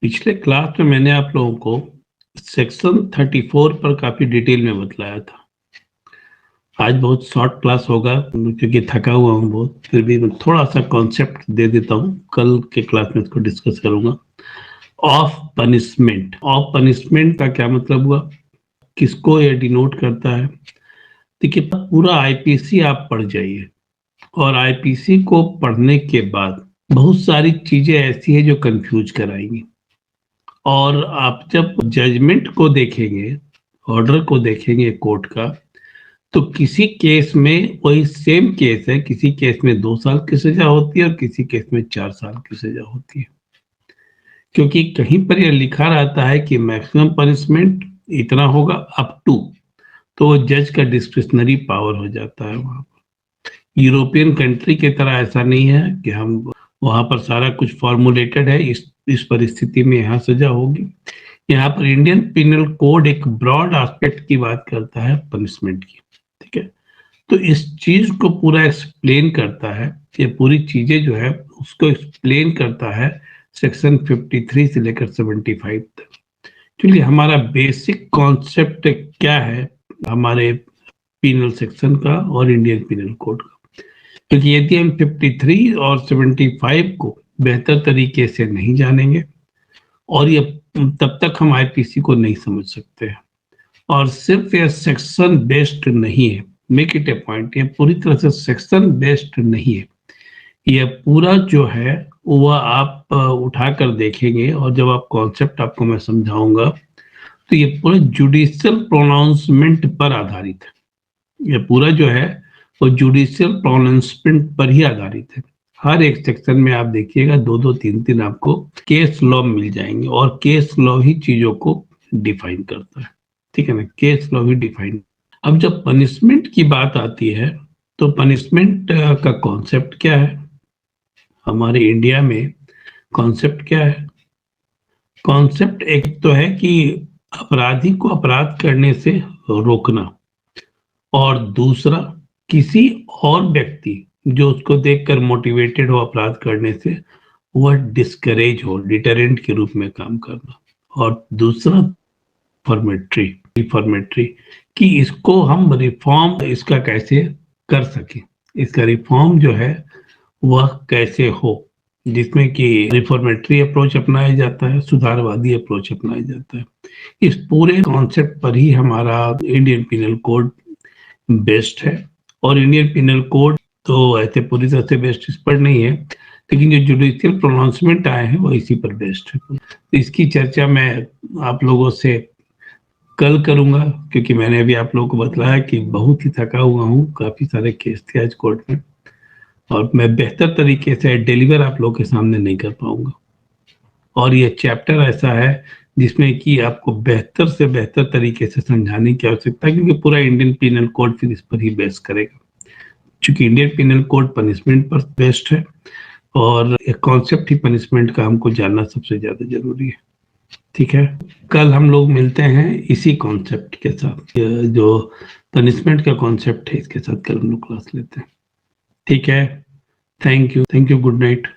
पिछले क्लास में मैंने आप लोगों को सेक्शन 34 पर काफी डिटेल में बतलाया था। आज बहुत शॉर्ट क्लास होगा क्योंकि थका हुआ हूँ बहुत, फिर भी मैं थोड़ा सा कॉन्सेप्ट दे देता हूँ। कल के क्लास में इसको डिस्कस करूंगा। ऑफ पनिशमेंट, ऑफ पनिशमेंट का क्या मतलब हुआ, किसको ये डिनोट करता है। देखिए, पूरा आईपीसी आप पढ़ जाइए और आईपीसी को पढ़ने के बाद बहुत सारी चीजें ऐसी है जो कंफ्यूज कराएंगी। और आप जब जजमेंट को देखेंगे, ऑर्डर को देखेंगे कोर्ट का, तो किसी केस में वही सेम केस है, किसी केस में 2 साल की सजा होती है और किसी केस में 4 साल की सजा होती है। क्योंकि कहीं पर यह लिखा रहता है कि मैक्सिमम पनिशमेंट इतना होगा अप टू, तो जज का डिस्क्रिशनरी पावर हो जाता है वहां पर। यूरोपियन कंट्री की तरह ऐसा नहीं है कि हम वहां पर सारा कुछ फॉर्मुलेटेड है, इस परिस्थिति में यहाँ सजा होगी। यहाँ पर इंडियन पिनल कोड एक ब्रॉड एस्पेक्ट की बात करता है पनिशमेंट की, ठीक है। तो इस चीज को पूरा एक्सप्लेन करता है, ये पूरी चीजें जो है उसको एक्सप्लेन करता है सेक्शन 53 से लेकर 75 तक। चलिए, हमारा बेसिक कॉन्सेप्ट क्या है हमारे पिनल सेक्शन का और इंडियन पिनल कोड का। क्योंकि यदि हम 53 और 75 को बेहतर तरीके से नहीं जानेंगे और ये तब तक हम आईपीसी को नहीं समझ सकते हैं। और सिर्फ ये सेक्शन बेस्ड नहीं है, मेक इट ए पॉइंट, ये पूरी तरह से सेक्शन बेस्ड नहीं है। ये पूरा जो है वह आप उठाकर देखेंगे और जब आप कॉन्सेप्ट आपको मैं समझाऊंगा तो ये पूरा जुडिशियल प्रोनाउंसमेंट पर आधारित है। ये पूरा जो है वो जुडिशियल प्रोनाउंसमेंट पर ही आधारित है। हर एक सेक्शन में आप देखिएगा 2-2, 3-3 आपको केस लॉ मिल जाएंगे और केस लॉ ही चीजों को डिफाइन करता है, ठीक है ना। केस लॉ ही डिफाइन। अब जब पनिशमेंट की बात आती है तो पनिशमेंट का कॉन्सेप्ट क्या है हमारे इंडिया में। कॉन्सेप्ट क्या है? कॉन्सेप्ट एक तो है कि अपराधी को अपराध करने से रोकना, और दूसरा किसी और व्यक्ति जो उसको देखकर मोटिवेटेड हो अपराध करने से, वह डिस्करेज हो, डिटरेंट के रूप में काम करना। और दूसरा रिफॉर्मेटरी कि इसको हम रिफॉर्म इसका कैसे कर सके, इसका रिफॉर्म जो है वह कैसे हो, जिसमें कि रिफॉर्मेटरी अप्रोच अपनाया जाता है, सुधारवादी अप्रोच अपनाया जाता है। इस पूरे कॉन्सेप्ट पर ही हमारा इंडियन पिनल कोड बेस्ड है। और इंडियन पिनल कोड तो ऐसे पूरी तरह से बेस्ड इस पर नहीं है, लेकिन जो जुडिशियल प्रोनाउंसमेंट आए हैं वो इसी पर बेस्ड है। इसकी चर्चा मैं आप लोगों से कल करूंगा, क्योंकि मैंने अभी आप लोगों को बतलाया कि बहुत ही थका हुआ हूँ, काफी सारे केस थे आज कोर्ट में और मैं बेहतर तरीके से डिलीवर आप लोगों के सामने नहीं कर पाऊंगा। और ये चैप्टर ऐसा है जिसमें कि आपको बेहतर से बेहतर तरीके से समझाने की आवश्यकता है, क्योंकि पूरा इंडियन पिनल कोड फिर इस पर ही बेस करेगा। क्योंकि इंडियन पिनल कोड पनिशमेंट पर बेस्ड है और एक कॉन्सेप्ट ही पनिशमेंट का हमको जानना सबसे ज्यादा जरूरी है, ठीक है। कल हम लोग मिलते हैं इसी कॉन्सेप्ट के साथ, जो पनिशमेंट का कॉन्सेप्ट है इसके साथ कल हम लोग क्लास लेते हैं, ठीक है। Thank you, good night.